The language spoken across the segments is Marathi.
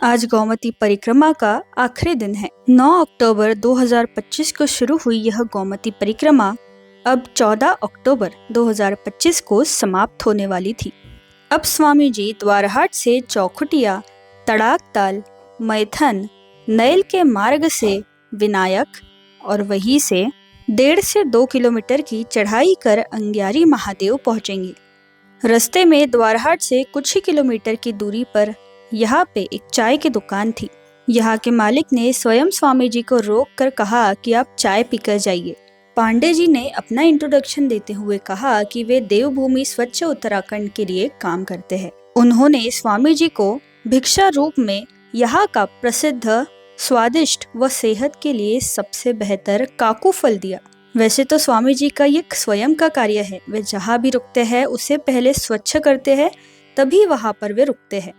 आज गोमती परिक्रमा का आखिरी दिन है। 9 अक्टूबर 2025 को शुरू हुई यह गोमती परिक्रमा अब 14 अक्टूबर 2025 को समाप्त होने वाली थी। अब स्वामी जी द्वारहाट से चौखुटिया, तड़ाकताल, मैथन, नैल के मार्ग से विनायक और वहीं से 1.5 से 2 किलोमीटर की चढ़ाई कर अंग्यारी महादेव पहुंचेंगे। रास्ते में द्वारहाट से कुछ ही किलोमीटर की दूरी पर यहाँ पे एक चाय की दुकान थी। यहाँ के मालिक ने स्वयं स्वामी जी को रोक कर कहा कि आप चाय पीकर जाइए। पांडे जी ने अपना इंट्रोडक्शन देते हुए कहा कि वे देवभूमि स्वच्छ उत्तराखंड के लिए काम करते हैं। उन्होंने स्वामी जी को भिक्षा रूप में यहाँ का प्रसिद्ध, स्वादिष्ट व सेहत के लिए सबसे बेहतर काकू फल दिया। वैसे तो स्वामी जी का ये स्वयं का कार्य है, वे जहाँ भी रुकते हैं उसे पहले स्वच्छ करते हैं, तभी वहाँ पर वे रुकते हैं।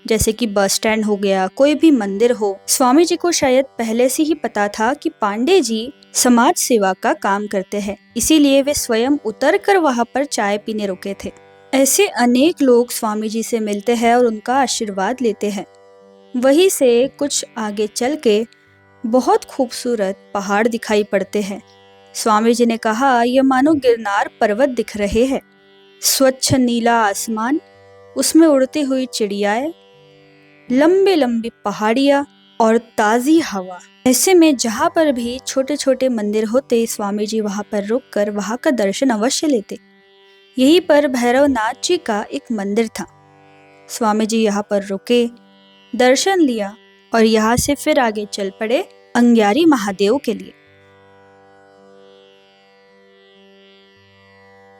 जैसे कि बस स्टैंड हो गया, कोई भी मंदिर हो। स्वामी जी को शायद पहले से ही पता था कि पांडे जी समाज सेवा का काम करते हैं, इसीलिए वे स्वयं उतर कर वहाँ पर चाय पीने रुके थे। ऐसे अनेक लोग स्वामी जी से मिलते हैं और उनका आशीर्वाद लेते हैं। वहीं से कुछ आगे चल के बहुत खूबसूरत पहाड़ दिखाई पड़ते हैं। स्वामी जी ने कहा, यह मानो गिरनार पर्वत दिख रहे हैं। स्वच्छ नीला आसमान, उसमें उड़ती हुई चिड़ियाएं, लंबी लंबी पहाड़ियाँ और ताज़ी हवा। ऐसे में जहाँ पर भी छोटे छोटे मंदिर होते, स्वामी जी वहाँ पर रुककर वहाँ का दर्शन अवश्य लेते। यहीं पर भैरवनाथ जी का एक मंदिर था। स्वामी जी यहाँ पर रुके, दर्शन लिया और यहाँ से फिर आगे चल पड़े अंग्यारी महादेव के लिए।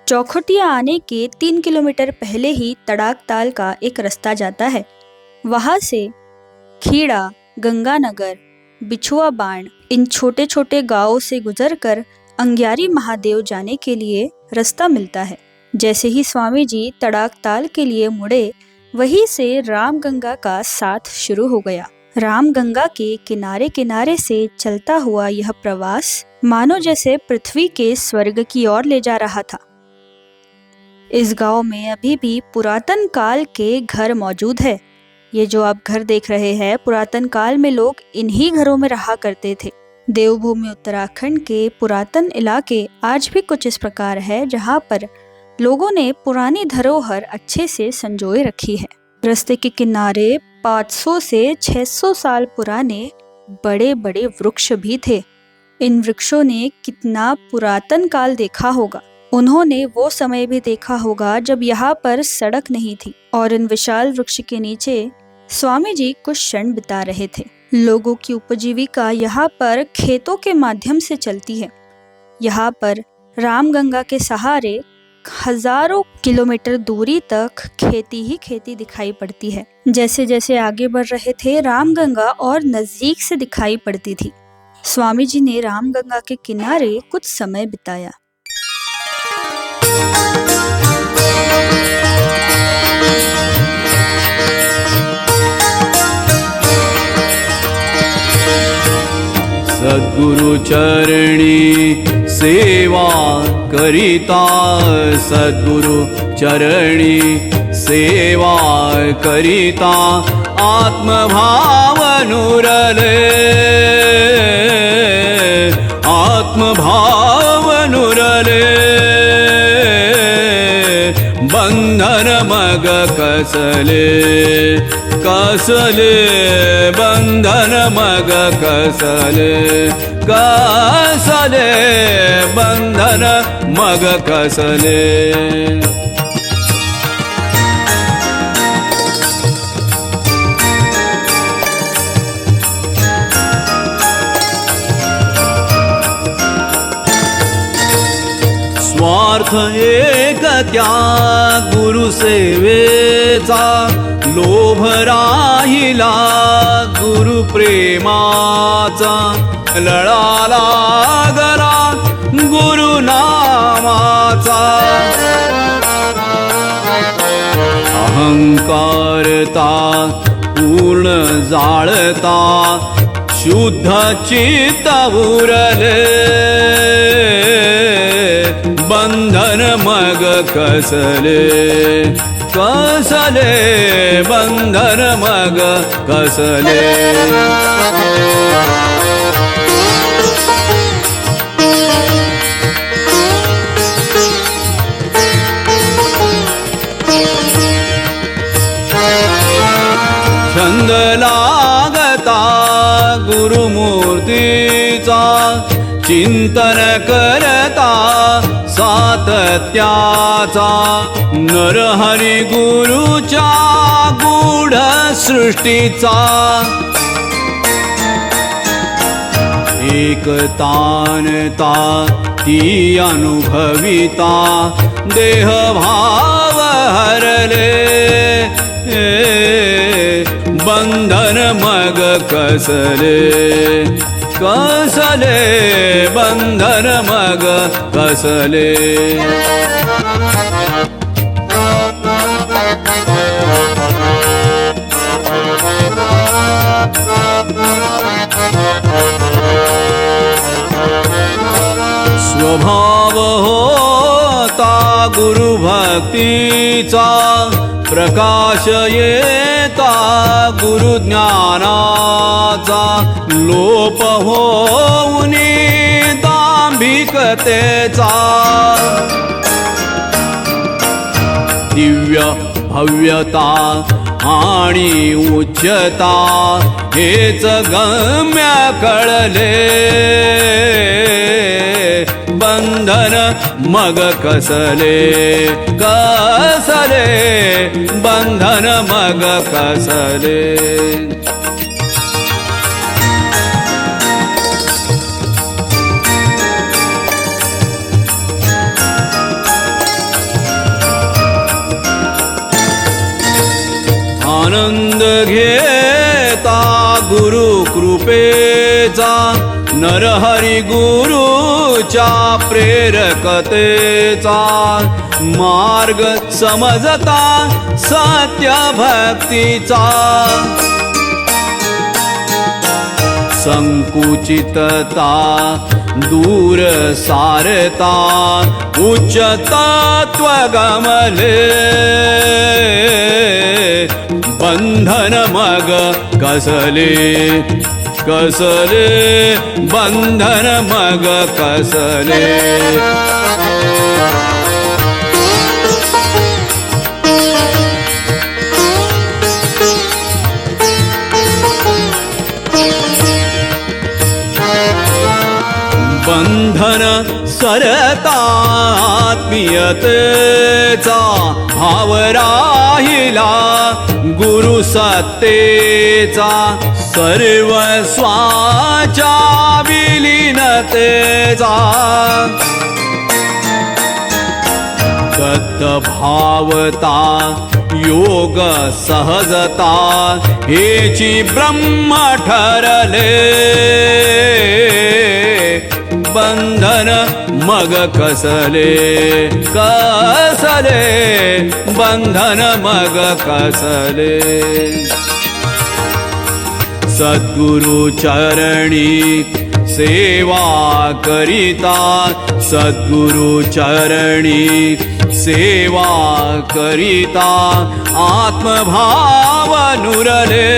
चौखुटिया आने के 3 किलोमीटर पहले ही तड़ाकताल का एक रास्ता जाता है। वहां से खेड़ा, गंगानगर, बिछुआ बाण, इन छोटे छोटे गांवों से गुजरकर अंग्यारी महादेव जाने के लिए रास्ता मिलता है। जैसे ही स्वामी जी तड़ाकताल के लिए मुड़े, वहीं से रामगंगा का साथ शुरू हो गया। रामगंगा के किनारे किनारे से चलता हुआ यह प्रवास मानो जैसे पृथ्वी के स्वर्ग की ओर ले जा रहा था। इस गांव में अभी भी पुरातन काल के घर मौजूद है। ये जो आप घर देख रहे हैं, पुरातन काल में लोग इन्हीं घरों में रहा करते थे। देवभूमि उत्तराखंड के पुरातन इलाके आज भी कुछ इस प्रकार है, जहाँ पर लोगों ने पुरानी धरोहर अच्छे से संजोए रखी है। रास्ते के किनारे 500 से 600 साल पुराने बड़े बड़े वृक्ष भी थे। इन वृक्षों ने कितना पुरातन काल देखा होगा। उन्होंने वो समय भी देखा होगा जब यहाँ पर सड़क नहीं थी और इन विशाल वृक्ष के नीचे स्वामी जी कुछ क्षण बिता रहे थे। लोगों की उपजीविका यहाँ पर खेतों के माध्यम से चलती है। यहाँ पर रामगंगा के सहारे हजारों किलोमीटर दूरी तक खेती ही खेती दिखाई पड़ती है। जैसे जैसे आगे बढ़ रहे थे, रामगंगा और नजदीक से दिखाई पड़ती थी। स्वामी जी ने रामगंगा के किनारे कुछ समय बिताया। सद्गुरु चरणी सेवा करिता, सद्गुरु चरणी सेवा करिता, आत्मभाव नुरले, आत्मभाव नुरले, बंधन मग कसले, कसले, बंधन मग कसले, कसले, बंधन मग कसले। स्वार्थ एक त्या गुरु सेवेचा, लोभ राहिला गुरु प्रेमाचा, लळा लागला गुरु नामाचा, अहंकारता पूर्ण जाळता, शुद्ध चित्त उरले, बंधन मग कसले, कसले बंधन मग कसले. छंद लागता गुरुमूर्तीचा, चिंतन करता सातत्याचा, नरहरी गुरुच्या गूढ सृष्टीचा. एकतानता ती अनुभविता, देहभाव हरले, बंधन मग कसले. कसले बंधन मग कसले. स्वभाव होता गुरुभक्तीचा, प्रकाश येता गुरुज्ञानाचा, लोप होऊनी दांभिकतेचा. दिव्य भव्यता आणि उच्चता हेच गम्य कळले, बंधन मग कसले. कसले बंधन मग कसले. आनंद घेता गुरु कृपेचा, नरहरी गुरुच्या प्रेरकतेचा, मार्ग समजता सत्य भक्तीचा. संकुचितता दूर सारता, उच्च तत्व गमले, बंधन मग कसले. कसले बंधन मग कसले. बंधन सरता आत्मीयतेचा, भाव राहिला गुरु सत्तेचा, सर्वस्वाच्या विलीनतेचा. तत्भावता योग सहजता हेची ब्रह्म ठरले, बंधन मग कसले. कसले बंधन मग कसले. सद्गुरु चरणी सेवा करिता, सद्गुरु चरणी सेवा करिता, आत्मभाव नुरले,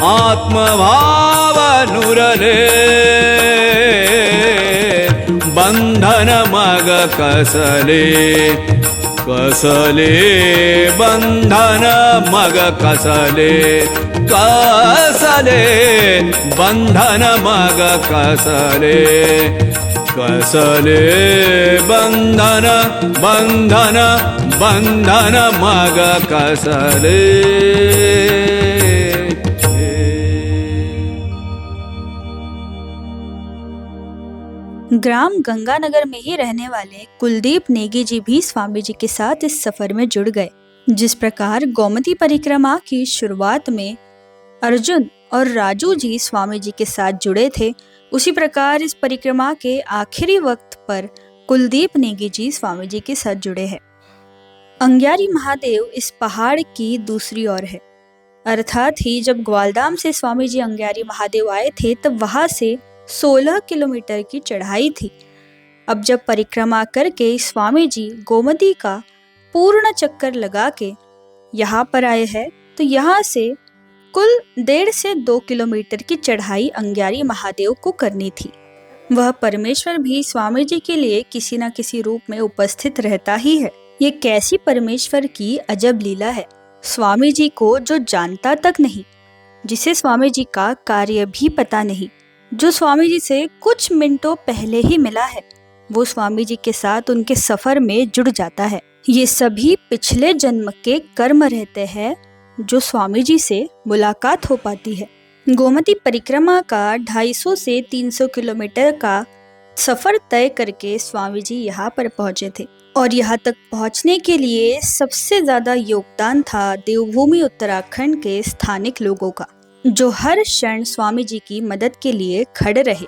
आत्मभाव नुरले, बंधन मग कसले. कसले बंधन मग कसले. कसले बंधन मग कसले. कसले बंधन बंधन बंधन मग कसले. ग्राम गंगानगर में ही रहने वाले कुलदीप नेगी जी भी स्वामी जी के साथ इस सफर में जुड़ गए। जिस प्रकार गोमती परिक्रमा की शुरुआत में अर्जुन और राजू जी स्वामी जी के साथ जुड़े थे, उसी प्रकार इस परिक्रमा के आखिरी वक्त पर कुलदीप नेगी जी स्वामी जी के साथ जुड़े हैं। अंग्यारी महादेव इस पहाड़ की दूसरी ओर है, अर्थात ही जब ग्वालदाम से स्वामी जी अंग्यारी महादेव आए थे तब वहां से 16 किलोमीटर की चढ़ाई थी। अब जब परिक्रमा करके स्वामी जी गोमती का पूर्ण चक्कर लगा के यहाँ पर आए हैं, तो यहाँ से कुल 1.5 से 2 किलोमीटर की चढ़ाई अंग्यारी महादेव को करनी थी। वह परमेश्वर भी स्वामी जी के लिए किसी न किसी रूप में उपस्थित रहता ही है। ये कैसी परमेश्वर की अजब लीला है। स्वामी जी को जो जानता तक नहीं, जिसे स्वामी जी का कार्य भी पता नहीं, जो स्वामी जी से कुछ मिनटों पहले ही मिला है, वो स्वामी जी के साथ उनके सफर में जुड़ जाता है। ये सभी पिछले जन्म के कर्म रहते हैं जो स्वामी जी से मुलाकात हो पाती है। गोमती परिक्रमा का 250 से 300 किलोमीटर का सफर तय करके स्वामी जी यहाँ पर पहुंचे थे और यहाँ तक पहुंचने के लिए सबसे ज्यादा योगदान था देवभूमि उत्तराखंड के स्थानिक लोगों का, जो हर क्षण स्वामी जी की मदद के लिए खड़े रहे।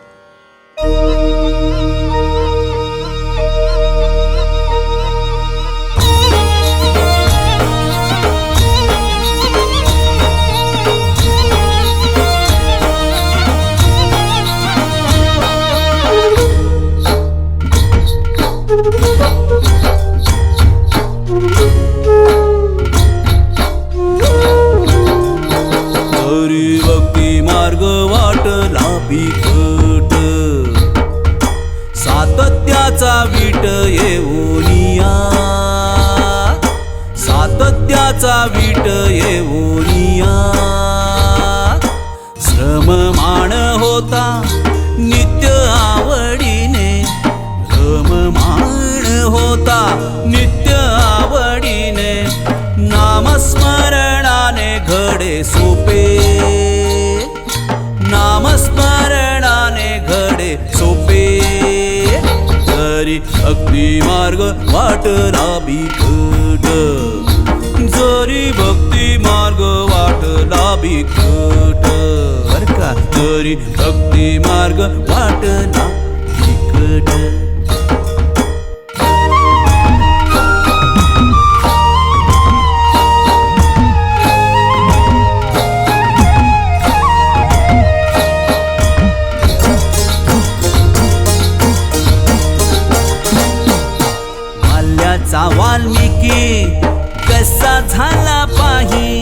भक्ती मार्ग वाटला बिकट, सातत्याचा वीट येऊनिया, सातत्याचा वीट येऊनिया, श्रममाण होता नित्य आवडीने, श्रममाण होता नित्य आवडीने, नामस्मरणाने घडे सोपे, नामस्मरणाने घडे सोपे, जरी भक्ती मार्ग वाटला बिकट, जरी भक्ती मार्ग वाटला बिकट, बर का, जरी भक्ती मार्ग वाटला बिकट। वाल्मिकी कसा झाला पाही,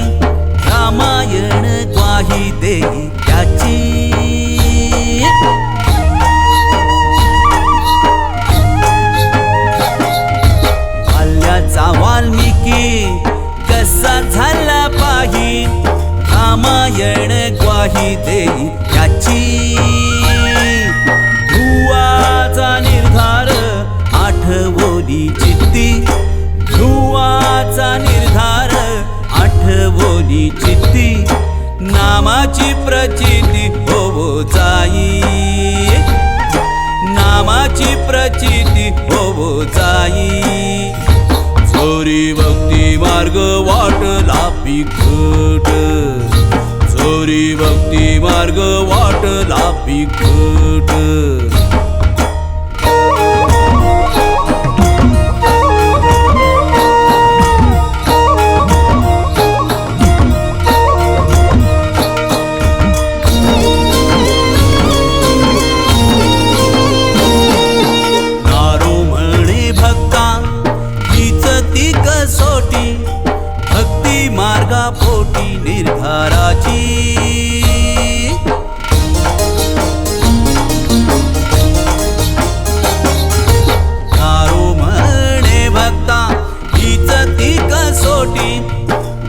रामायण ग्वाही देई त्याची, बाल्याचा वाल्मिकी कसा झाला पाही, रामायण ग्वाही देई त्याची, ध्रुवाचा निर्धार आठवली चित्ती, ध्रुवाचा निर्धार आठवली चित्ती, नामाची प्रचिती होवो जाई, नामाची प्रचिती होवो जाई, चोरी भक्ती मार्ग वाटला बिकट, चोरी भक्ती मार्ग वाटला बिकट। पोटी निर्धाराची, नारो म्हणे भक्ता हीच ती कसोटी,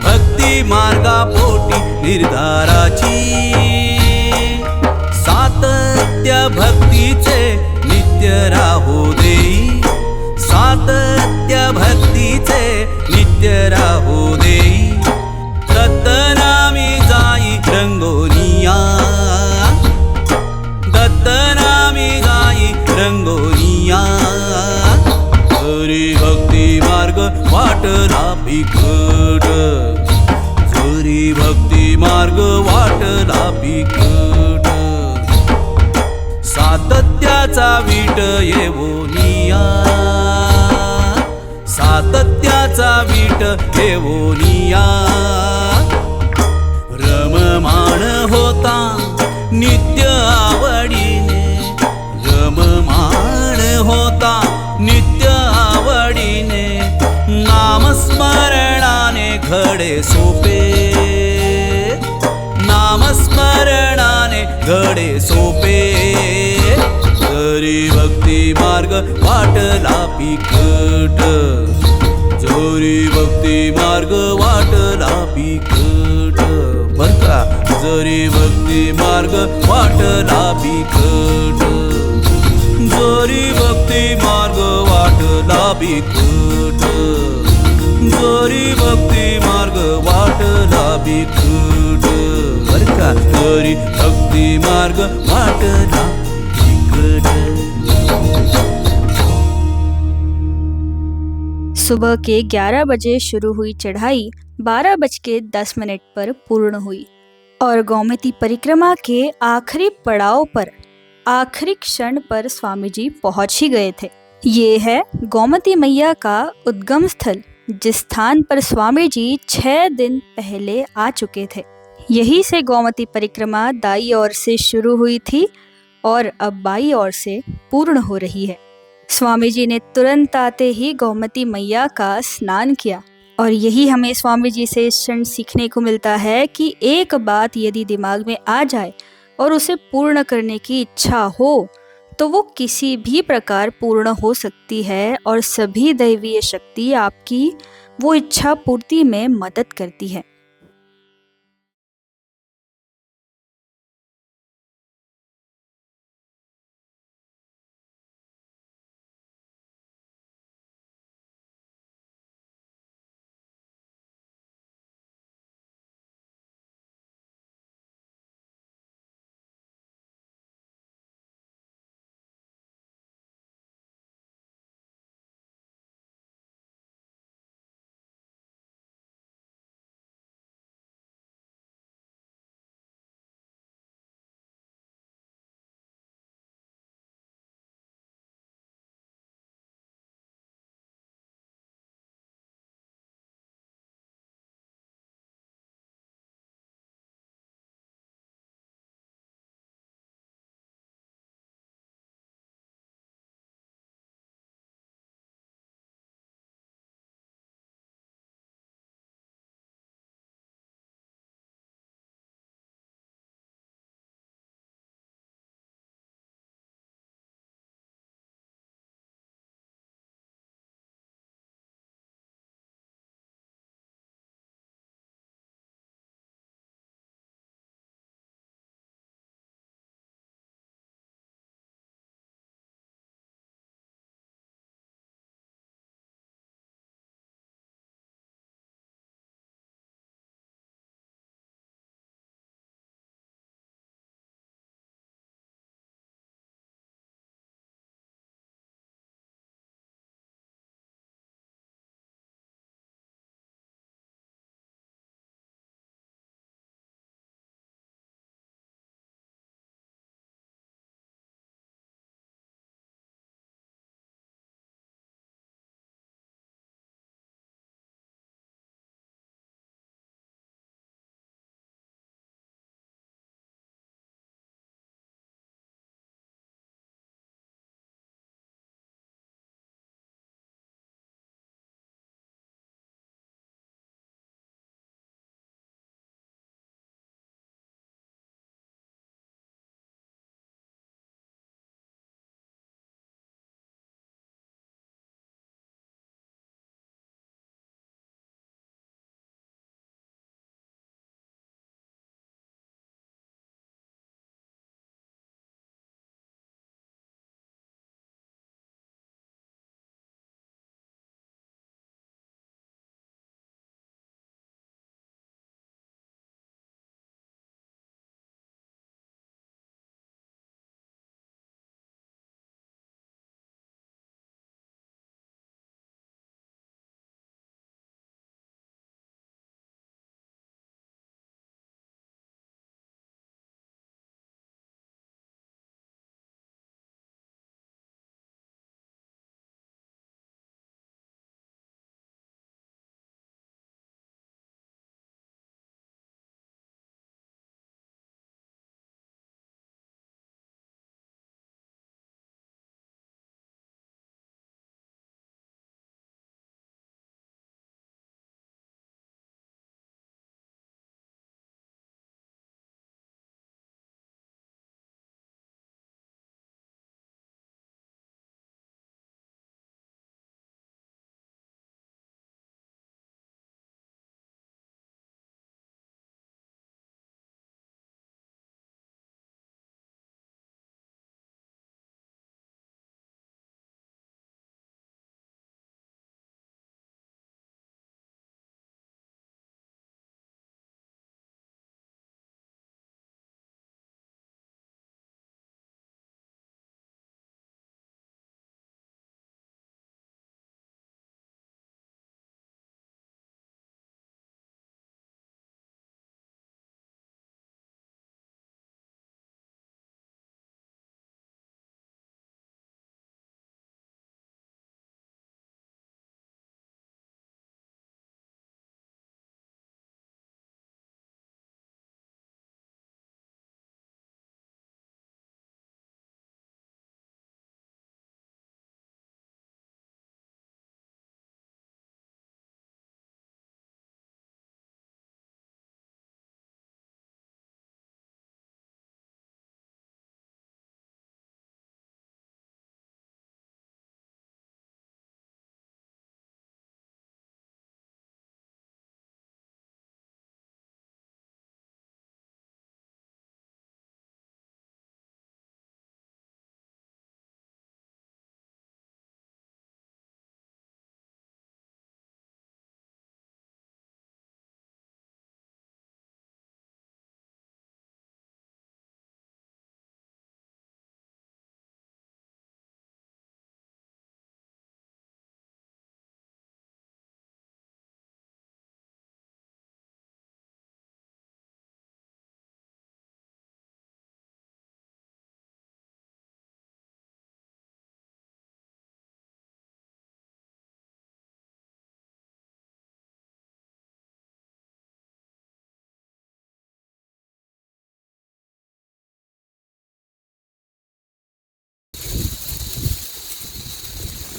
भक्ती मार्गा पोटी निर्धाराची, सातत्य भक्तीचे नित्य राहू देई, सातत्य भक्तीचे नित्य राहू देई, दत्तनामी जाई रंगोनिया, दत्तनामी जाई रंगोनिया, चोरी भक्ती मार्ग वाटला बिकट, चोरी भक्ती मार्ग वाटला बिकट, सातत्याचा वीट येवोनिया, सातत्याचा वीट येवोनिया, रममाण होता नित्य आवडीने, रममाण होता नित्य आवडीने, नाम घडे सोपे जरी भक्ती मार्ग वाटला बिकट जरी भक्ती मार्ग वाटला बिकट बर का जरी भक्ती मार्ग वाटला बिकट जरी भक्ती मार्ग वाटला बिकट जरी भक्ती मार्ग वाटला बिकट बर का जरी भक्ती मार्ग वाटला बिकट। सुबह के 11 बजे शुरू हुई चढ़ाई 12:10 पर पूर्ण हुई और गोमती परिक्रमा के आखिरी पड़ाव पर आखिरी क्षण पर स्वामी जी पहुंच ही गए थे। ये है गोमती मैया का उद्गम स्थल, जिस स्थान पर स्वामी जी 6 दिन पहले आ चुके थे। यहीं से गोमती परिक्रमा दाई ओर से शुरू हुई थी और अब बाई ओर से पूर्ण हो रही है। स्वामी जी ने तुरंत आते ही गोमती मैया का स्नान किया और यही हमें स्वामी जी से इस क्षण सीखने को मिलता है कि एक बात यदि दिमाग में आ जाए और उसे पूर्ण करने की इच्छा हो तो वो किसी भी प्रकार पूर्ण हो सकती है और सभी दैवीय शक्ति आपकी वो इच्छा पूर्ति में मदद करती है।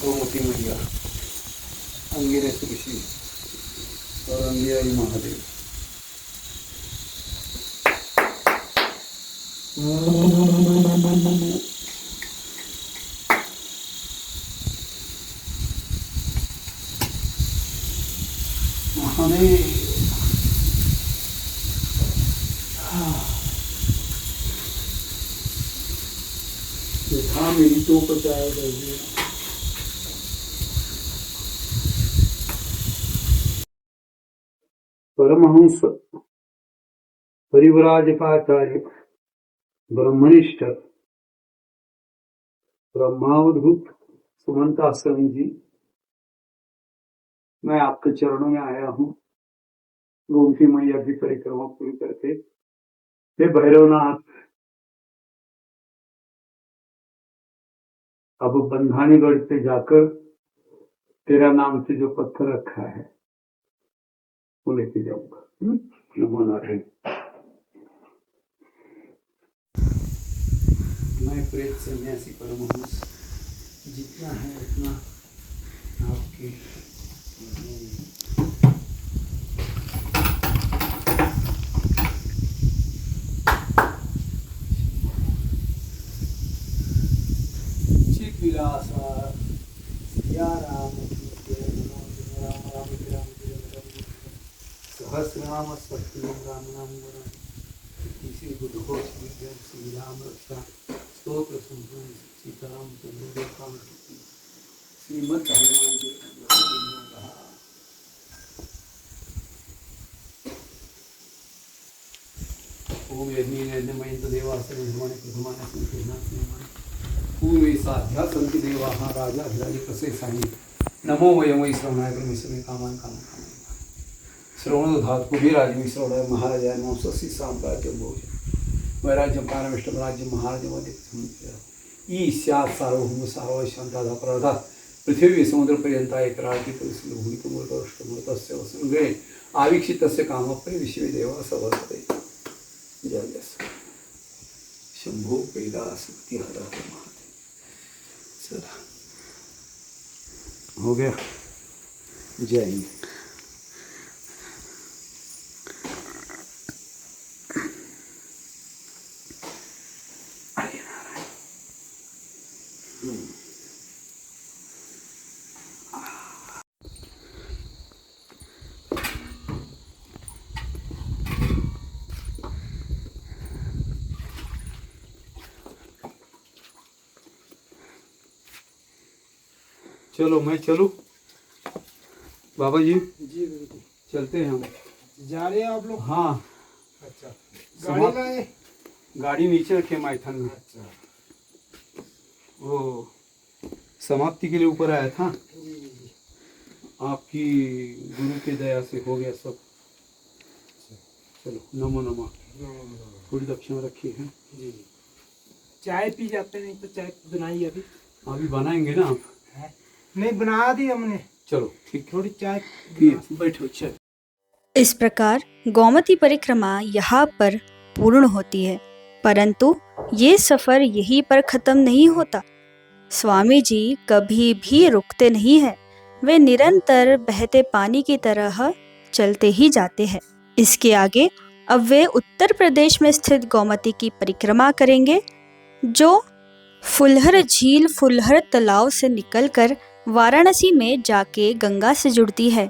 गोमती मैया, अंगिरस ऋषि और अंगियाई महादेव। महादेव था मेरी तो पचाया कर दिया। परमहंस परिव्राजकाचार्य ब्रह्मनिष्ठ ब्रह्मावधूत सुमंता स्वामी जी, मैं आपके चरणों में आया हूँ गोमती मैया की परिक्रमा पूरी करके। हे भैरवनाथ, अब बंधानीगढ़ से जाकर तेरा नाम से जो पत्थर रखा है वो लेके जाऊंगा। नमो नारायण। मैं प्रेत सन्यासी परमहंस, जितना है उतना आपके चित विलासा या राम सहस्रनाम सत्यम राम नाम श्री बुद्धो श्री राम रक्षा स्तोत्र संपूर्ण सीताराम चंद्र काम श्रीमद हनुमान जी कहा। ओम यज्ञ देवासन निर्माणे प्रथमाने संकीर्णात्मने पूर्वे साध्या संति देवाः राजा अधिराज प्रसेसानि नमो वयं वै श्रवणाय परमेश्वराय कामान कामान श्रवण धातु कुबेराज में श्रवणाय महाराजाय नमः। ससी साम्राज्य भोज वैराज्यं पारमेष्टं राज्यं महाराजमदे ईस्यात् सार्वभौम सार्वभौम शान्ताधा पराधात् पृथिवी समुद्र पर्यन्ता एकराज्य परिसुल भूमि कुमृतस्य वसुंगे आवीक्षितस्य कामप्रिय विश्वे देवा सवर्तते। जय जय शंभो कैलासपति हर हर महादेव। चला हो गया। जय हिंद। चलो मैं चलूं बाबा जी? जी बिल्कुल चलते हैं हम। जा रहे हैं आप लोग? हाँ। अच्छा, गाड़ी लाए? गाड़ी नीचे रखे माइथन में। अच्छा, वो समाप्ति के लिए ऊपर आया था। जी। आपकी गुरु की दया से हो गया सब। चलो नमो नमः। थोड़ी दक्षिणा रखी है। जी। चाय पी जाते, नहीं तो चाय बनाइए अभी? अभी बनाएंगे ना आप? नहीं बना दी हमने। चलो ठीक, थोड़ी चाय बैठो। चल। इस प्रकार गोमती परिक्रमा यहाँ पर पूर्ण होती है, परंतु ये सफर यहीं पर खत्म नहीं होता। स्वामी जी कभी भी रुकते नहीं हैं, वे निरंतर बहते पानी की तरह चलते ही जाते हैं। इसके आगे अब वे उत्तर प्रदेश में स्थित गोमती की परिक्रमा करेंगे, जो फुलहर झील फुलहर तालाब से निकलकर वाराणसी में जाके गंगा से जुड़ती है।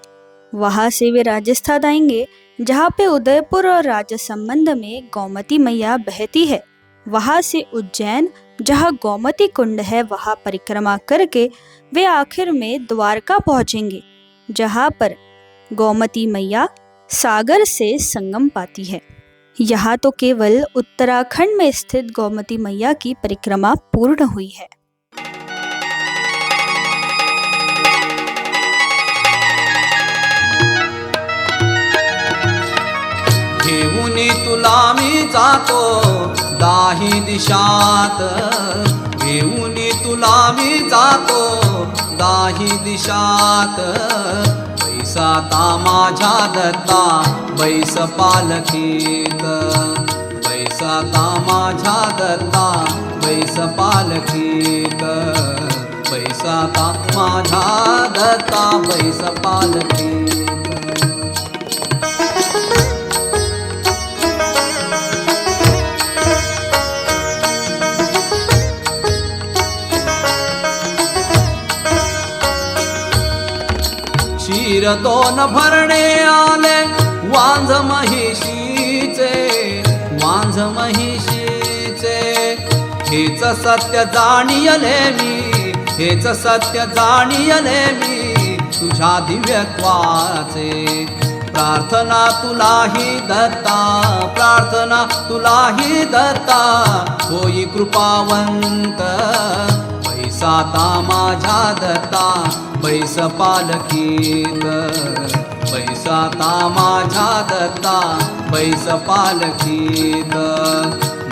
वहां से वे राजस्थान आएंगे, जहाँ पे उदयपुर और राजसमंद में गोमती मैया बहती है। वहां से उज्जैन, जहाँ गोमती कुंड है, वहां परिक्रमा करके वे आखिर में द्वारका पहुंचेंगे, जहाँ पर गोमती मैया सागर से संगम पाती है। यहाँ तो केवल उत्तराखंड में स्थित गोमती मैया की परिक्रमा पूर्ण हुई है। घेऊनी तुला मी जातो दाही दिशात, घेऊनी तुला मी जातो दाही दिशात। बैसा ता माझ्या दत्ता बैस पालखीत, बैसा ता माझ्या दत्ता बैस पालखीत, बैस बैसाता माझा दत्ता बैस पालखी क्षीर दोन भरणे आले वांझ महिषीचे वांझ महिषीचे हेच सत्य जाणियले मी हेच सत्य जाणियले मी तुझ्या दिव्यत्वाचे प्रार्थना तुलाही दत्ता प्रार्थना तुलाही दत्ता होई कृपावंत बैसाता माझ्या दत्ता बैस पालखीत बैसाता माझ्या दत्ता बैस पालखीत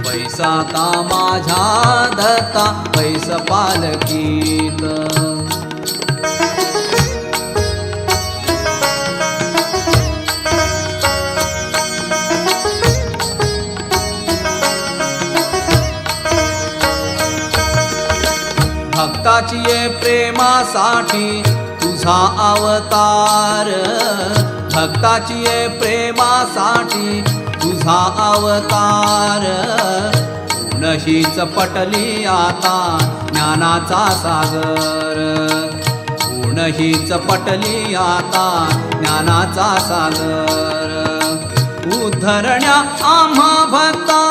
बैसाता माझ्या दत्ता बैस पालखीत भक्ताची ये प्रेमासाठी तुझा अवतार भक्ताची ये प्रेमासाठी तुझा अवतार नशीच पटली आता ज्ञानाचा सागर पूर्णहीच पटली आता ज्ञानाचा सागर उद्धरण्या आम्हा भक्ता